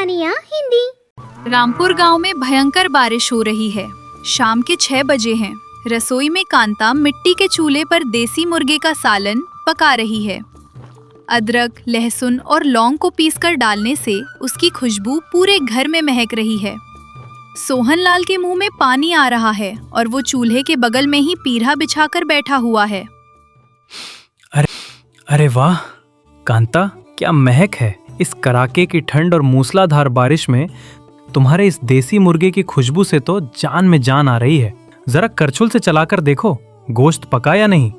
कहानियाँ हिंदी। रामपुर गांव में भयंकर बारिश हो रही है। शाम के 6 बजे हैं। रसोई में कांता मिट्टी के चूल्हे पर देसी मुर्गे का सालन पका रही है। अदरक, लहसुन और लौंग को पीसकर डालने से उसकी खुशबू पूरे घर में महक रही है। सोहनलाल के मुंह में पानी आ रहा है और वो चूल्हे के बगल में ही पीढ़ा बिछाकर बैठा हुआ है। अरे वाह कांता, क्या महक है। इस कड़ाके की ठंड और मूसलाधार बारिश में तुम्हारे इस देसी मुर्गे की खुशबू से तो जान में जान आ रही है। जरा करछुल से चलाकर देखो, गोश्त पका या नहीं।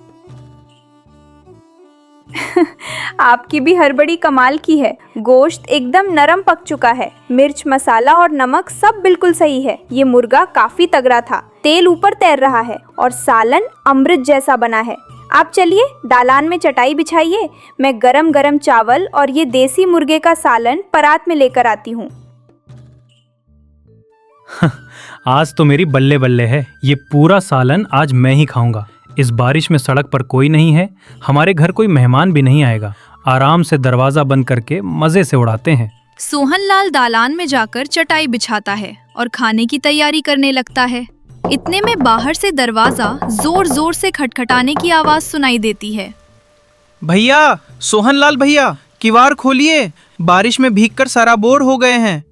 आपकी भी हड़बड़ी कमाल की है। गोश्त एकदम नरम पक चुका है। मिर्च, मसाला और नमक सब बिल्कुल सही है। ये मुर्गा काफी तगड़ा था। तेल ऊपर तैर रहा है और सालन अमृत जैसा बना है। आप चलिए दालान में चटाई बिछाइए। मैं गरम गरम चावल और ये देसी मुर्गे का सालन परात में लेकर आती हूँ। आज तो मेरी बल्ले बल्ले है। ये पूरा सालन आज मैं ही खाऊंगा। इस बारिश में सड़क पर कोई नहीं है, हमारे घर कोई मेहमान भी नहीं आएगा। आराम से दरवाजा बंद करके मजे से उड़ाते हैं। सोहनलाल दालान में जाकर चटाई बिछाता है और खाने की तैयारी करने लगता है। इतने में बाहर से दरवाजा जोर जोर से खटखटाने की आवाज सुनाई देती है। भैया, सोहनलाल भैया, किवाड़ खोलिए। बारिश में भीगकर सराबोर हो गए हैं।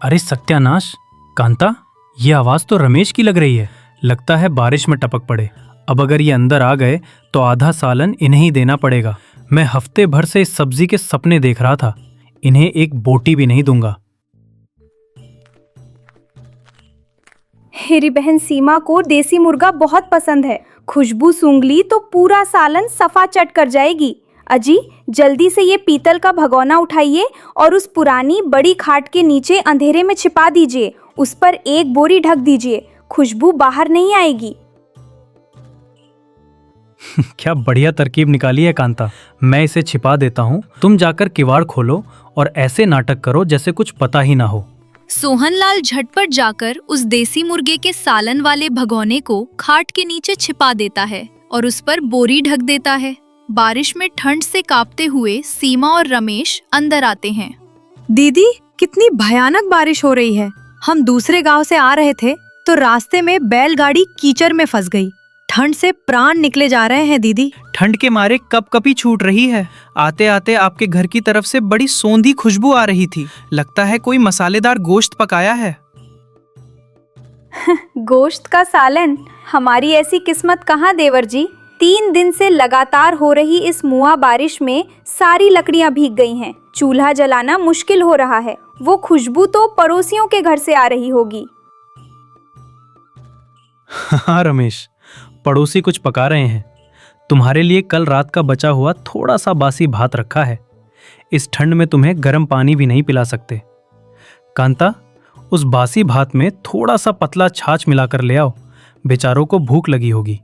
अरे सत्यानाश, कांता, ये आवाज तो रमेश की लग रही है। लगता है बारिश में टपक पड़े। अब अगर ये अंदर आ गए तो आधा सालन इन्हें ही देना पड़ेगा। मैं हफ्ते भर से इस सब्जी के सपने देख रहा था। इन्हें एक बोटी भी नहीं दूंगा। मेरी बहन सीमा को देसी मुर्गा बहुत पसंद है। खुशबू सूंघ ली तो पूरा सालन सफा चट कर जाएगी। अजी, जल्दी से ये पीतल का भगोना उठाइए और उस पुरानी बड़ी खाट के नीचे अंधेरे में छिपा दीजिए। उस पर एक बोरी ढक दीजिए। खुशबू बाहर नहीं आएगी। क्या बढ़िया तरकीब निकाली है कांता। मैं इसे छिपा देता हूँ, तुम जाकर किवाड़ खोलो और ऐसे नाटक करो जैसे कुछ पता ही ना हो। सोहनलाल झटपट जाकर उस देसी मुर्गे के सालन वाले भगोने को खाट के नीचे छिपा देता है और उस पर बोरी ढक देता है। बारिश में ठंड से कांपते हुए सीमा और रमेश अंदर आते हैं। दीदी, कितनी भयानक बारिश हो रही है। हम दूसरे गांव से आ रहे थे तो रास्ते में बैलगाड़ी कीचड़ में फंस गई। ठंड से प्राण निकले जा रहे हैं दीदी। ठंड के मारे कपकपी छूट रही है। आते आते आपके घर की तरफ से बड़ी सौंधी खुशबू आ रही थी। लगता है कोई मसालेदार गोश्त पकाया है। गोश्त का सालन? हमारी ऐसी किस्मत कहाँ देवर जी। 3 दिन से लगातार हो रही इस मुआ बारिश में सारी लकड़ियां भीग गई हैं। चूल्हा जलाना मुश्किल हो रहा है। वो खुशबू तो पड़ोसियों के घर से आ रही होगी। हाँ रमेश, पड़ोसी कुछ पका रहे हैं। तुम्हारे लिए कल रात का बचा हुआ थोड़ा सा बासी भात रखा है। इस ठंड में तुम्हें गर्म पानी भी नहीं पिला सकते। कांता, उस बासी भात में थोड़ा सा पतला छाछ मिलाकर ले आओ। बेचारों को भूख लगी होगी।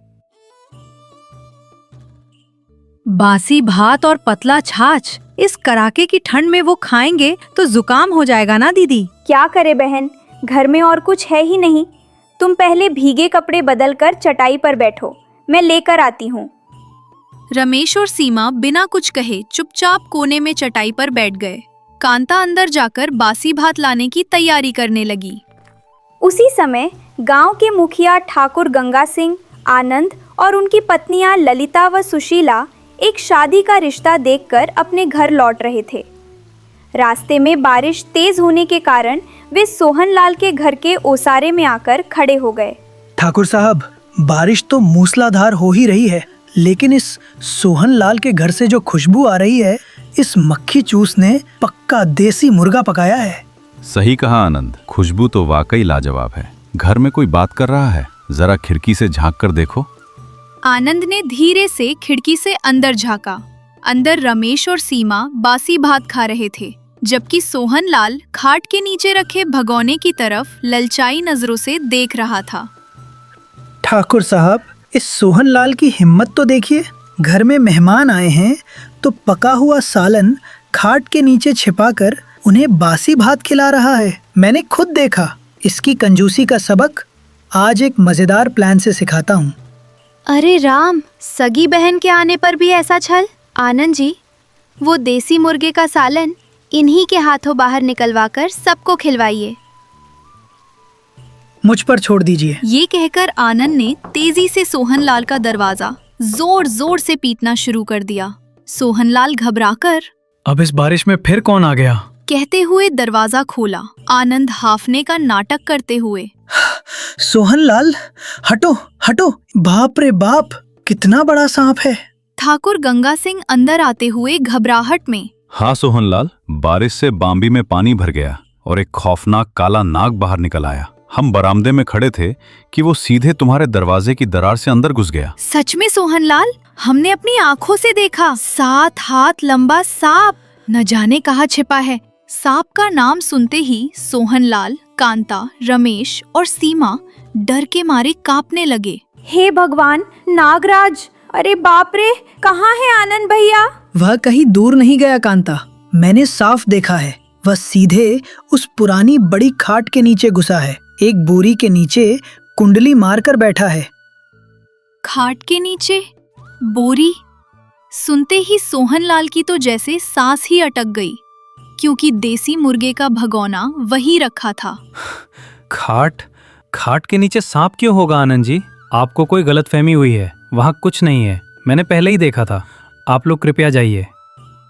बासी भात और पतला छाछ, इस कड़ाके की ठंड में वो खाएंगे तो जुकाम हो जाएगा ना दीदी। क्या करे बहन, घर में और कुछ है ही नहीं। तुम पहले भीगे कपड़े बदलकर चटाई पर बैठो, मैं लेकर आती हूँ। रमेश और सीमा बिना कुछ कहे चुपचाप कोने में चटाई पर बैठ गए। कांता अंदर जाकर बासी भात लाने की तैयारी करने लगी। उसी समय गांव के मुखिया ठाकुर गंगा सिंह, आनंद और उनकी पत्नियां ललिता व सुशीला एक शादी का रिश्ता देखकर अपने घर लौट रहे थे। रास्ते में बारिश तेज होने के कारण वे सोहनलाल के घर के ओसारे में आकर खड़े हो गए। ठाकुर साहब, बारिश तो मूसलाधार हो ही रही है, लेकिन इस सोहनलाल के घर से जो खुशबू आ रही है, इस मक्खी चूस ने पक्का देसी मुर्गा पकाया है। सही कहा आनंद, खुशबू तो वाकई लाजवाब है। घर में कोई बात कर रहा है, जरा खिड़की से झांक कर देखो। आनंद ने धीरे से खिड़की से अंदर झांका। अंदर रमेश और सीमा बासी भात खा रहे थे, जबकि सोहनलाल खाट के नीचे रखे भगोने की तरफ ललचाई नजरों से देख रहा था। ठाकुर साहब, इस सोहनलाल की हिम्मत तो देखिए। घर में मेहमान आए हैं तो पका हुआ सालन खाट के नीचे छिपाकर उन्हें बासी भात खिला रहा है। मैंने खुद देखा। इसकी कंजूसी का सबक आज एक मजेदार प्लान से सिखाता हूँ। अरे राम, सगी बहन के आने पर भी ऐसा छल। आनंद जी, वो देसी मुर्गे का सालन इन्हीं के हाथों बाहर निकलवाकर सबको खिलवाइए। मुझ पर छोड़ दीजिए। ये कहकर आनंद ने तेजी से सोहनलाल का दरवाजा जोर जोर से पीटना शुरू कर दिया। सोहनलाल घबराकर अब इस बारिश में फिर कौन आ गया? कहते हुए दरवाजा खोला। आनंद हाफने का नाटक करते हुए, सोहनलाल, हटो हटो, बाप रे बाप, कितना बड़ा सांप है। ठाकुर गंगा सिंह अंदर आते हुए घबराहट में, हाँ सोहनलाल, बारिश से बाम्बी में पानी भर गया और एक खौफनाक काला नाग बाहर निकल आया। हम बरामदे में खड़े थे कि वो सीधे तुम्हारे दरवाजे की दरार से अंदर घुस गया। सच में सोहनलाल, हमने अपनी आंखों से देखा। 7 हाथ लंबा सांप, न जाने कहाँ छिपा है। सांप का नाम सुनते ही सोहनलाल, कांता, रमेश और सीमा डर के मारे कांपने लगे। हे भगवान, नागराज! अरे बाप रे, कहाँ है आनंद भैया? वह कहीं दूर नहीं गया कांता, मैंने साफ देखा है। वह सीधे उस पुरानी बड़ी खाट के नीचे घुसा है। एक बोरी के नीचे कुंडली मारकर बैठा है। खाट के नीचे बोरी? सुनते ही सोहनलाल की तो जैसे सांस ही अटक गई, क्योंकि देसी मुर्गे का भगोना वही रखा था। खाट के नीचे सांप क्यों होगा आनंद जी? आपको कोई गलतफहमी हुई है, वहाँ कुछ नहीं है, मैंने पहले ही देखा था। आप लोग कृपया जाइए।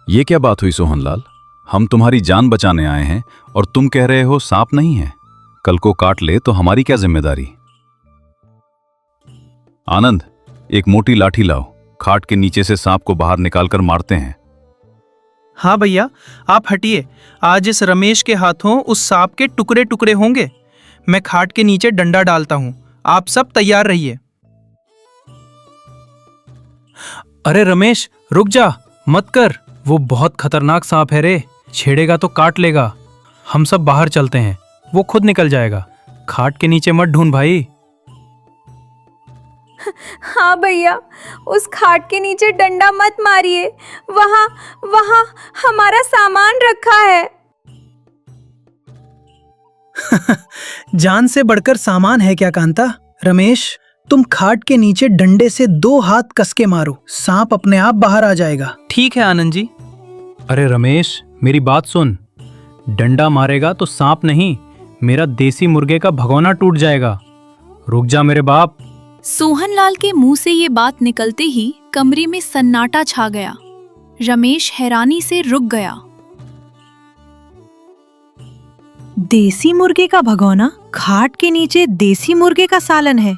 ये क्या बात हुई सोहनलाल? हम तुम्हारी जान बचाने आए हैं और तुम कह रहे हो सांप नहीं है। कल को काट ले तो हमारी क्या जिम्मेदारी? आनंद, एक मोटी लाठी लाओ, खाट के नीचे से सांप को बाहर निकालकर मारते हैं। हाँ भैया, आप हटिए। आज इस रमेश के हाथों उस सांप के टुकड़े टुकड़े होंगे। मैं खाट के नीचे डंडा डालता हूँ, आप सब तैयार रहिए। अरे रमेश, रुक जा, मत कर, वो बहुत खतरनाक सांप है रे, छेड़ेगा तो काट लेगा। हम सब बाहर चलते हैं, वो खुद निकल जाएगा। खाट के नीचे मत ढूंढ भाई। हाँ भैया, उस खाट के नीचे डंडा मत मारिए, वहाँ हमारा सामान रखा है। जान से बढ़कर सामान है क्या कांता? रमेश, तुम खाट के नीचे डंडे से 2 हाथ कस के मारो, सांप अपने आप बाहर आ जाएगा। ठीक है आनंद जी। अरे रमेश, मेरी बात सुन, डंडा मारेगा तो सांप नहीं, मेरा देसी मुर्गे का भगोना टूट जाएगा। रुक जा मेरे बाप। सोहनलाल के मुंह से ये बात निकलते ही कमरे में सन्नाटा छा गया। रमेश हैरानी से रुक गया। देसी मुर्गे का भगोना? खाट के नीचे देसी मुर्गे का सालन है।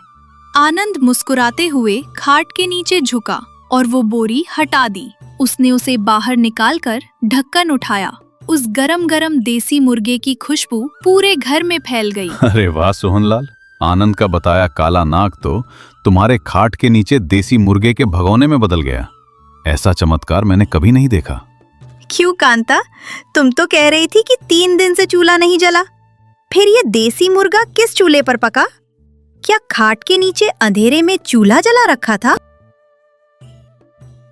आनंद मुस्कुराते हुए खाट के नीचे झुका और वो बोरी हटा दी। उसने उसे बाहर निकालकर ढक्कन उठाया। उस गरम गरम देसी मुर्गे की खुशबू पूरे घर में फैल गई। अरे वाह सोहनलाल, आनंद का बताया काला नाग तो तुम्हारे खाट के नीचे देसी मुर्गे के भगोने में बदल गया। ऐसा चमत्कार मैंने कभी नहीं देखा। क्यों कांता, तुम तो कह रही थी कि 3 दिन से चूल्हा नहीं जला। फिर ये देसी मुर्गा किस चूल्हे पर पका? क्या खाट के नीचे अंधेरे में चूल्हा जला रखा था?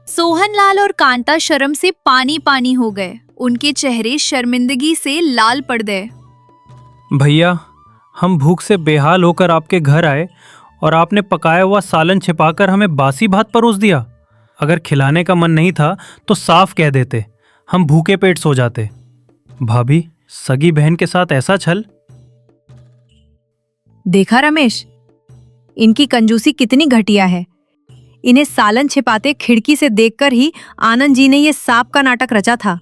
सोहनलाल और कांता शर्म से पानी पानी हो गए। उनके चेहरे शर्मिंदगी से लाल पड़ गए। भैया, हम भूख से बेहाल होकर आपके घर आए और आपने पकाया हुआ सालन छिपाकर हमें बासी भात परोस दिया। अगर खिलाने का मन नहीं था तो साफ कह देते, हम भूखे पेट सो जाते। भाभी, सगी बहन के साथ ऐसा छल? देखा रमेश, इनकी कंजूसी कितनी घटिया है। इन्हें सालन छिपाते खिड़की से देखकर ही आनंद जी ने ये सांप का नाटक रचा था,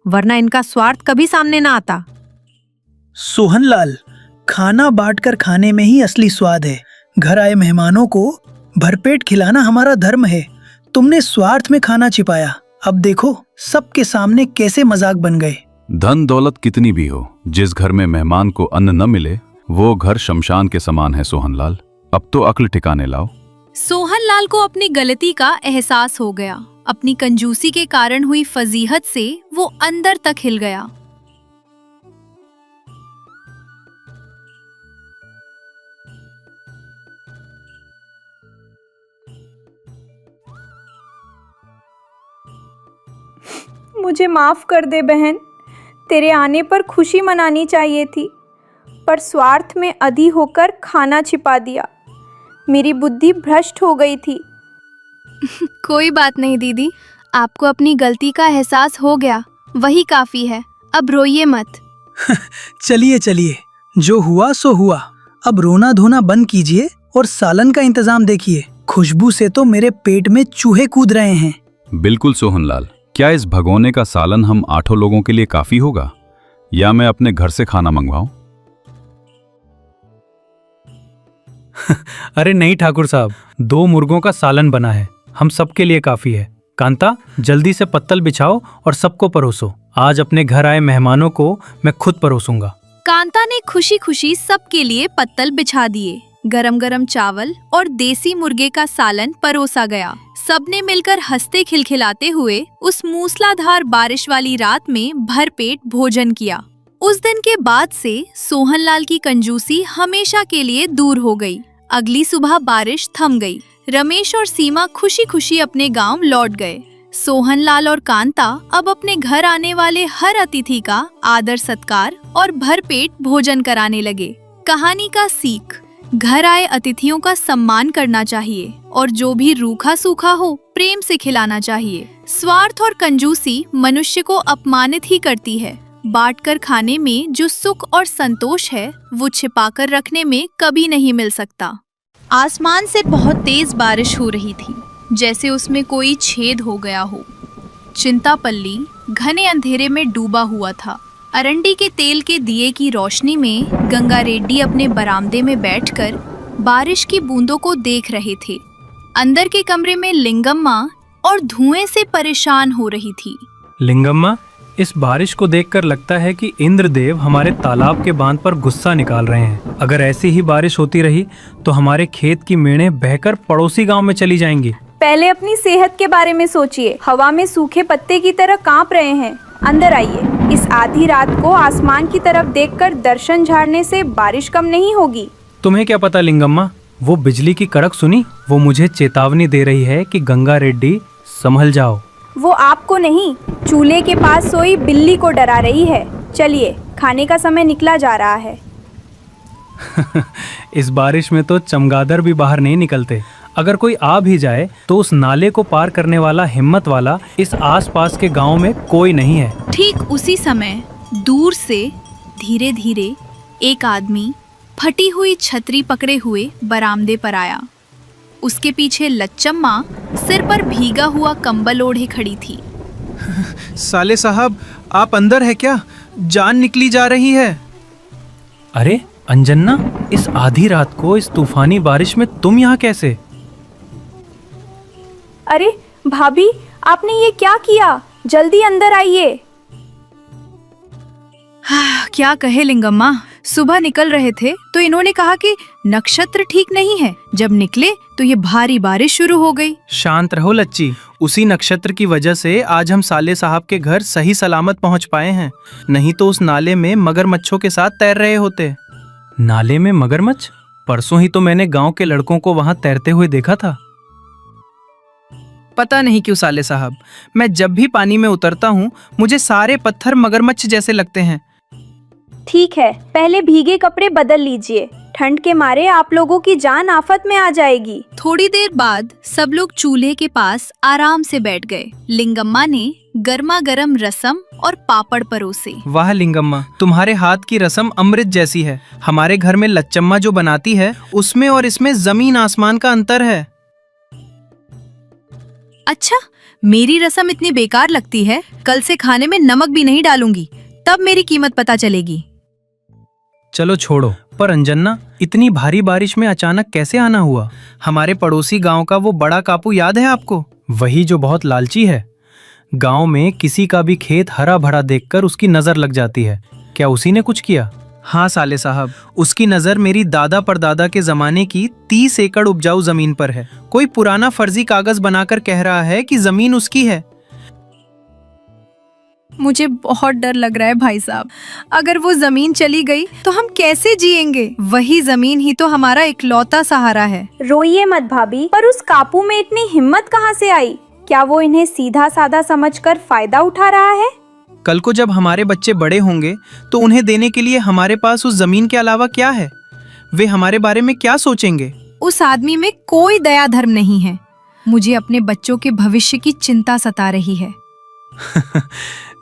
वरना इनका स्वार्थ कभी सामने ना आता। सोहनलाल, खाना बांटकर खाने में ही असली स्वाद है। घर आए मेहमानों को भरपेट खिलाना हमारा धर्म है। तुमने स्वार्थ में खाना छिपाया। अब देखो सबके सामने कैसे मजाक बन गए। धन दौलत कितनी भी हो, जिस घर में मेहमान को अन्न न मिले वो घर शमशान के समान है सोहनलाल। अब तो अक्ल ठिकाने लाओ। सोहनलाल को अपनी गलती का एहसास हो गया। अपनी कंजूसी के कारण हुई फजीहत से वो अंदर तक हिल गया। मुझे माफ कर दे बहन, तेरे आने पर खुशी मनानी चाहिए थी, पर स्वार्थ में अधी होकर खाना छिपा दिया। मेरी बुद्धि भ्रष्ट हो गई थी। कोई बात नहीं दीदी, आपको अपनी गलती का एहसास हो गया, वही काफी है। अब रोइए मत। चलिए चलिए, जो हुआ सो हुआ। अब रोना धोना बंद कीजिए और सालन का इंतजाम देखिए। खुशबू से तो मेरे पेट में चूहे कूद रहे हैं। बिल्कुल सोहनलाल, क्या इस भगोने का सालन हम 8 लोगों के लिए काफी होगा, या मैं अपने घर से खाना मंगवाऊं? अरे नहीं ठाकुर साहब, 2 मुर्गों का सालन बना है, हम सबके लिए काफी है। कांता, जल्दी से पत्तल बिछाओ और सबको परोसो। आज अपने घर आए मेहमानों को मैं खुद परोसूंगा। कांता ने खुशी खुशी सबके लिए पत्तल बिछा दिए। गरम गरम चावल और देसी मुर्गे का सालन परोसा गया। सबने मिलकर हंसते खिलखिलाते हुए उस मूसलाधार बारिश वाली रात में भरपेट भोजन किया। उस दिन के बाद से सोहनलाल की कंजूसी हमेशा के लिए दूर हो गई। अगली सुबह बारिश थम गई। रमेश और सीमा खुशी खुशी अपने गांव लौट गए। सोहनलाल और कांता अब अपने घर आने वाले हर अतिथि का आदर सत्कार और भरपेट भोजन कराने लगे। कहानी का सीख: घर आए अतिथियों का सम्मान करना चाहिए और जो भी रूखा सूखा हो प्रेम से खिलाना चाहिए। स्वार्थ और कंजूसी मनुष्य को अपमानित ही करती है। बांटकर खाने में जो सुख और संतोष है वो छिपाकर रखने में कभी नहीं मिल सकता। आसमान से बहुत तेज बारिश हो रही थी, जैसे उसमें कोई छेद हो गया हो। चिंतापल्ली घने अंधेरे में डूबा हुआ था। अरंडी के तेल के दिए की रोशनी में गंगा रेड्डी अपने बरामदे में बैठकर बारिश की बूंदों को देख रहे थे। अंदर के कमरे में लिंगम्मा और धुएं से परेशान हो रही थी। लिंगम्मा, इस बारिश को देखकर लगता है कि इंद्रदेव हमारे तालाब के बांध पर गुस्सा निकाल रहे हैं। अगर ऐसी ही बारिश होती रही तो हमारे खेत की मेढ़ें बहकर पड़ोसी गांव में चली जाएंगी। पहले अपनी सेहत के बारे में सोचिए। हवा में सूखे पत्ते की तरह कांप रहे हैं। अंदर आइए। इस आधी रात को आसमान की तरफ देखकर दर्शन झाड़ने से बारिश कम नहीं होगी। तुम्हें क्या पता लिंगम्मा, वो बिजली की कड़क सुनी? वो मुझे चेतावनी दे रही है कि गंगा रेड्डी संभल जाओ। वो आपको नहीं, चूल्हे के पास सोई बिल्ली को डरा रही है। चलिए, खाने का समय निकला जा रहा है। इस बारिश में तो चमगादड़ भी बाहर नहीं निकलते। अगर कोई आ भी जाए तो उस नाले को पार करने वाला हिम्मत वाला इस आसपास के गांव में कोई नहीं है। ठीक उसी समय दूर से धीरे धीरे एक आदमी फटी हुई छतरी पकड़े हुए बरामदे पर आया। उसके पीछे लच्चम्मा सिर पर भीगा हुआ कंबल ओढ़े खड़ी थी। साले साहब, आप अंदर है क्या? जान निकली जा रही है। अरे अंजन्ना, इस आधी रात को इस तूफानी बारिश में तुम यहाँ कैसे? अरे भाभी, आपने ये क्या किया? जल्दी अंदर आइए। क्या कहे लिंगम्मा, सुबह निकल रहे थे तो इन्होंने कहा कि नक्षत्र ठीक नहीं है। जब निकले तो ये भारी बारिश शुरू हो गई। शांत रहो लच्ची, उसी नक्षत्र की वजह से आज हम साले साहब के घर सही सलामत पहुंच पाए हैं। नहीं तो उस नाले में मगरमच्छों के साथ तैर रहे होते। नाले में मगरमच्छ? परसों ही तो मैंने गांव के लड़कों को वहां तैरते हुए देखा था। पता नहीं क्यों साले साहब, मैं जब भी पानी में उतरता हूँ मुझे सारे पत्थर मगरमच्छ जैसे लगते हैं। ठीक है, पहले भीगे कपड़े बदल लीजिए। ठंड के मारे आप लोगों की जान आफत में आ जाएगी। थोड़ी देर बाद सब लोग चूल्हे के पास आराम से बैठ गए। लिंगम्मा ने गर्मा गर्म रसम और पापड़ परोसे। वाह लिंगम्मा, तुम्हारे हाथ की रसम अमृत जैसी है। हमारे घर में लच्चम्मा जो बनाती है उसमें और इसमें जमीन आसमान का अंतर है। अच्छा, मेरी रसम इतनी बेकार लगती है? कल से खाने में नमक भी नहीं डालूंगी, तब मेरी कीमत पता चलेगी। चलो छोड़ो, पर अंजन्ना, इतनी भारी बारिश में अचानक कैसे आना हुआ? हमारे पड़ोसी गांव का वो बड़ा कापू याद है आपको? वही जो बहुत लालची है। गांव में किसी का भी खेत हरा भरा देखकर उसकी नजर लग जाती है। क्या उसी ने कुछ किया? हाँ साले साहब, उसकी नजर मेरी दादा परदादा के जमाने की 30 एकड़ उपजाऊ जमीन पर है। कोई पुराना फर्जी कागज बनाकर कह रहा है कि जमीन उसकी है। मुझे बहुत डर लग रहा है भाई साहब। अगर वो जमीन चली गई तो हम कैसे जिएंगे? वही जमीन ही तो हमारा इकलौता सहारा है। रोइए मत भाभी, पर उस कापू में इतनी हिम्मत कहाँ से आई? क्या वो इन्हें सीधा साधा समझकर फायदा उठा रहा है? कल को जब हमारे बच्चे बड़े होंगे तो उन्हें देने के लिए हमारे पास उस जमीन के अलावा क्या है? वे हमारे बारे में क्या सोचेंगे? उस आदमी में कोई दया धर्म नहीं है। मुझे अपने बच्चों के भविष्य की चिंता सता रही है।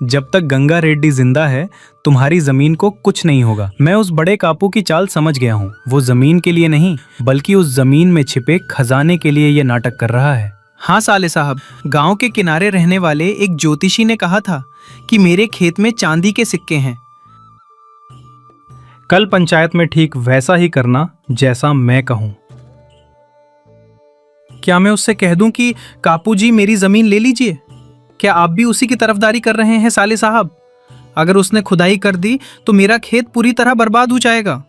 जब तक गंगा रेड्डी जिंदा है तुम्हारी जमीन को कुछ नहीं होगा। मैं उस बड़े कापू की चाल समझ गया हूँ। वो जमीन के लिए नहीं बल्कि उस जमीन में छिपे खजाने के लिए ये नाटक कर रहा है। हाँ साले साहब, गांव के किनारे रहने वाले एक ज्योतिषी ने कहा था कि मेरे खेत में चांदी के सिक्के हैं। कल पंचायत में ठीक वैसा ही करना जैसा मैं कहूँ। क्या मैं उससे कह दूं कि कापू जी मेरी जमीन ले लीजिए? क्या आप भी उसी की तरफदारी कर रहे हैं साले साहब? अगर उसने खुदाई कर दी तो मेरा खेत पूरी तरह बर्बाद हो जाएगा।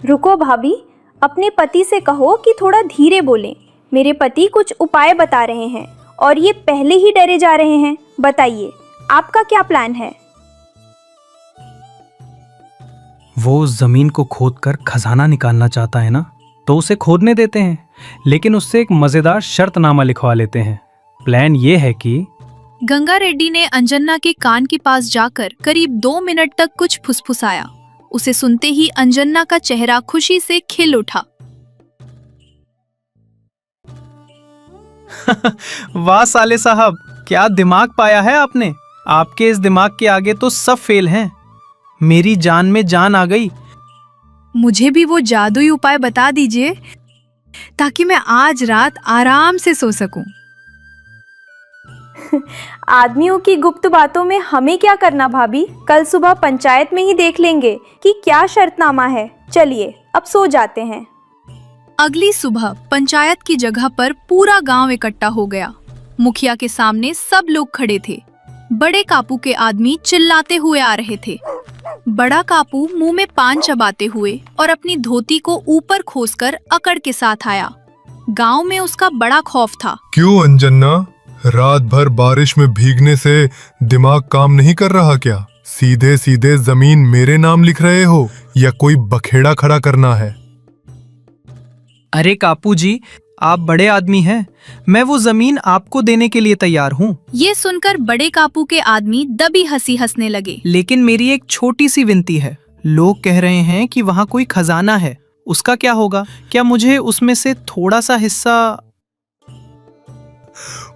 रुको भाभी, अपने पति से कहो कि थोड़ा धीरे बोलें। मेरे पति कुछ उपाय बता रहे हैं और ये पहले ही डरे जा रहे हैं। बताइए, आपका क्या प्लान है? वो उस जमीन को खोदकर खजाना निकालना चाहता है ना, तो उसे खोदने देते हैं, लेकिन उससे एक मजेदार शर्तनामा लिखवा लेते हैं। प्लान ये है कि गंगा रेड्डी ने अंजना के कान के पास जाकर करीब 2 मिनट तक कुछ फुसफुसाया। उसे सुनते ही अंजना का चेहरा खुशी से खिल उठा। वाह साले साहब, क्या दिमाग पाया है आपने। आपके इस दिमाग के आगे तो सब फेल हैं। मेरी जान में जान आ गई। मुझे भी वो जादुई उपाय बता दीजिए ताकि मैं आज रात आराम से सो सकूं। आदमियों की गुप्त बातों में हमें क्या करना भाभी? कल सुबह पंचायत में ही देख लेंगे कि क्या शर्तनामा है। चलिए अब सो जाते हैं। अगली सुबह पंचायत की जगह पर पूरा गांव इकट्ठा हो गया। मुखिया के सामने सब लोग खड़े थे। बड़े कापू के आदमी चिल्लाते हुए आ रहे थे। बड़ा कापू मुंह में पान चबाते हुए और अपनी धोती को ऊपर खोसकर अकड़ के साथ आया। गांव में उसका बड़ा खौफ था। क्यों अंजना, रात भर बारिश में भीगने से दिमाग काम नहीं कर रहा क्या? सीधे सीधे जमीन मेरे नाम लिख रहे हो या कोई बखेड़ा खड़ा करना है? अरे कापू जी, आप बड़े आदमी हैं। मैं वो जमीन आपको देने के लिए तैयार हूँ। ये सुनकर बड़े कापू के आदमी दबी हंसी हंसने लगे। लेकिन मेरी एक छोटी सी विनती है। लोग कह रहे हैं कि वहाँ कोई खजाना है, उसका क्या होगा? क्या मुझे उसमें से थोड़ा सा हिस्सा?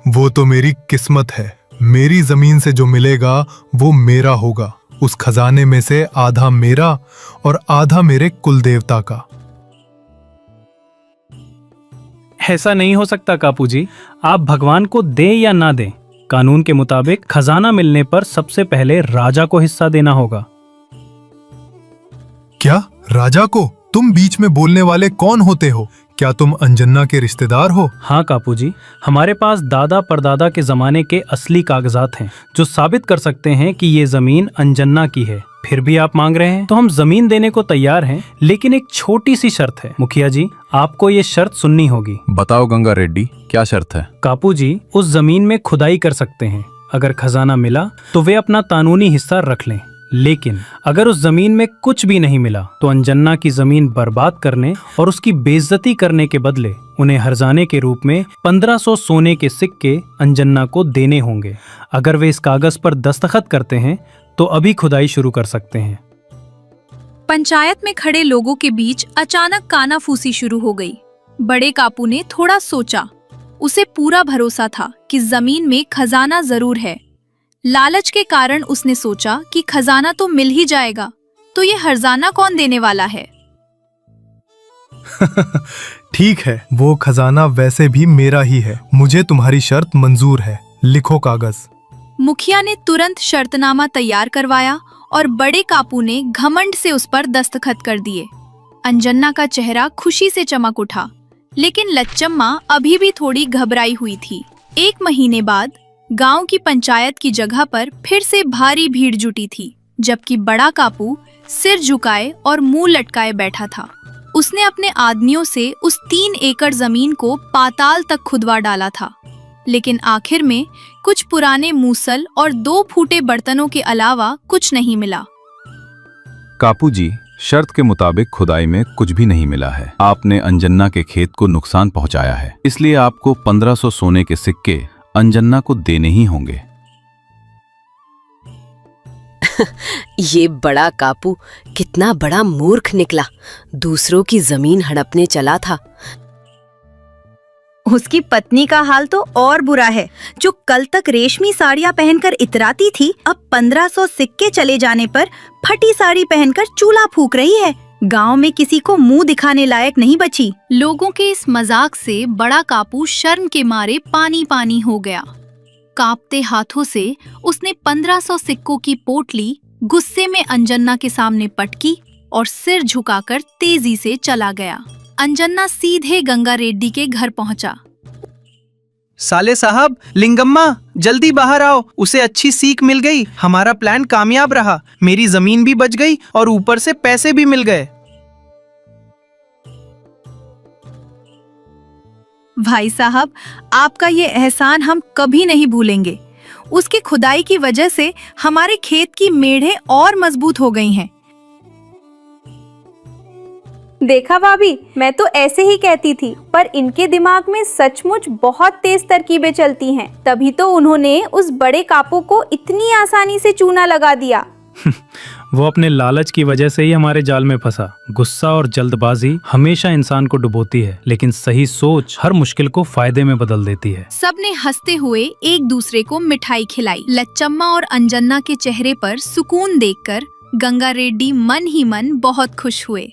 वो तो मेरी किस्मत है। मेरी जमीन से जो मिलेगा वो मेरा होगा। उस खजाने में से आधा मेरा और आधा मेरे कुल देवता का। ऐसा नहीं हो सकता कापू जी। आप भगवान को दें या ना दें, कानून के मुताबिक खजाना मिलने पर सबसे पहले राजा को हिस्सा देना होगा। क्या राजा को? तुम बीच में बोलने वाले कौन होते हो? क्या तुम अंजना के रिश्तेदार हो? हाँ कापू जी, हमारे पास दादा परदादा के जमाने के असली कागजात हैं जो साबित कर सकते हैं कि ये जमीन अंजना की है। फिर भी आप मांग रहे हैं तो हम जमीन देने को तैयार हैं, लेकिन एक छोटी सी शर्त है। मुखिया जी, आपको ये शर्त सुननी होगी। बताओ गंगा रेड्डी, क्या शर्त है? कापू जी उस जमीन में खुदाई कर सकते हैं। अगर खजाना मिला तो वे अपना कानूनी हिस्सा रख लें, लेकिन अगर उस जमीन में कुछ भी नहीं मिला तो अंजना की जमीन बर्बाद करने और उसकी बेइज्जती करने के बदले उन्हें हर्जाने के रूप में 1500 सोने के सिक्के अंजना को देने होंगे। अगर वे इस कागज पर दस्तखत करते हैं तो अभी खुदाई शुरू कर सकते हैं। पंचायत में खड़े लोगों के बीच अचानक कानाफूसी शुरू हो गई। बड़े कापू ने थोड़ा सोचा। उसे पूरा भरोसा था कि जमीन में खजाना जरूर है। लालच के कारण उसने सोचा कि खजाना तो मिल ही जाएगा, तो ये हर्जाना कौन देने वाला है? ठीक है, वो खजाना वैसे भी मेरा ही है। मुझे तुम्हारी शर्त मंजूर है। लिखो कागज। मुखिया ने तुरंत शर्तनामा तैयार करवाया और बड़े कापू ने घमंड से उस पर दस्तखत कर दिए। अंजना का चेहरा खुशी से चमक उठा, लेकिन लच्चम्मा अभी भी थोड़ी घबराई हुई थी। 1 महीने बाद गांव की पंचायत की जगह पर फिर से भारी भीड़ जुटी थी, जबकि बड़ा कापू सिर झुकाए और मुंह लटकाए बैठा था। उसने अपने आदमियों से उस 3 एकड़ जमीन को पाताल तक खुदवा डाला था, लेकिन आखिर में कुछ पुराने मूसल और 2 फूटे बर्तनों के अलावा कुछ नहीं मिला। कापू जी, शर्त के मुताबिक खुदाई में कुछ भी नहीं मिला है। आपने अंजना के खेत को नुकसान पहुंचाया है, इसलिए आपको 1500 सोने के सिक्के अंजना को देने ही होंगे। ये बड़ा कापू कितना बड़ा मूर्ख निकला। दूसरों की जमीन हड़पने चला था। उसकी पत्नी का हाल तो और बुरा है। जो कल तक रेशमी साड़ियाँ पहनकर इतराती थी, अब 1500 सिक्के चले जाने पर फटी साड़ी पहनकर चूल्हा फूंक रही है। गांव में किसी को मुंह दिखाने लायक नहीं बची। लोगों के इस मजाक से बड़ा कापू शर्म के मारे पानी पानी हो गया। कांपते हाथों से उसने 1500 सिक्कों की पोटली गुस्से में अंजन्ना के सामने पटकी और सिर झुकाकर तेजी से चला गया। अंजन्ना सीधे गंगा रेड्डी के घर पहुंचा। साले साहब, लिंगम्मा जल्दी बाहर आओ, उसे अच्छी सीख मिल गई। हमारा प्लान कामयाब रहा, मेरी जमीन भी बच गई और ऊपर से पैसे भी मिल गए। भाई साहब, आपका ये एहसान हम कभी नहीं भूलेंगे। उसकी खुदाई की वजह से हमारे खेत की मेढ़ें और मजबूत हो गई हैं। देखा भाभी, मैं तो ऐसे ही कहती थी, पर इनके दिमाग में सचमुच बहुत तेज तरकीबें चलती हैं। तभी तो उन्होंने उस बड़े कापू को इतनी आसानी से चूना लगा दिया। वो अपने लालच की वजह से ही हमारे जाल में फंसा। गुस्सा और जल्दबाजी हमेशा इंसान को डुबोती है, लेकिन सही सोच हर मुश्किल को फायदे में बदल देती है। सबने हंसते हुए एक दूसरे को मिठाई खिलाई। लच्चम्मा और अंजन्ना के चेहरे पर सुकून देखकर गंगा रेड्डी मन ही मन बहुत खुश हुए।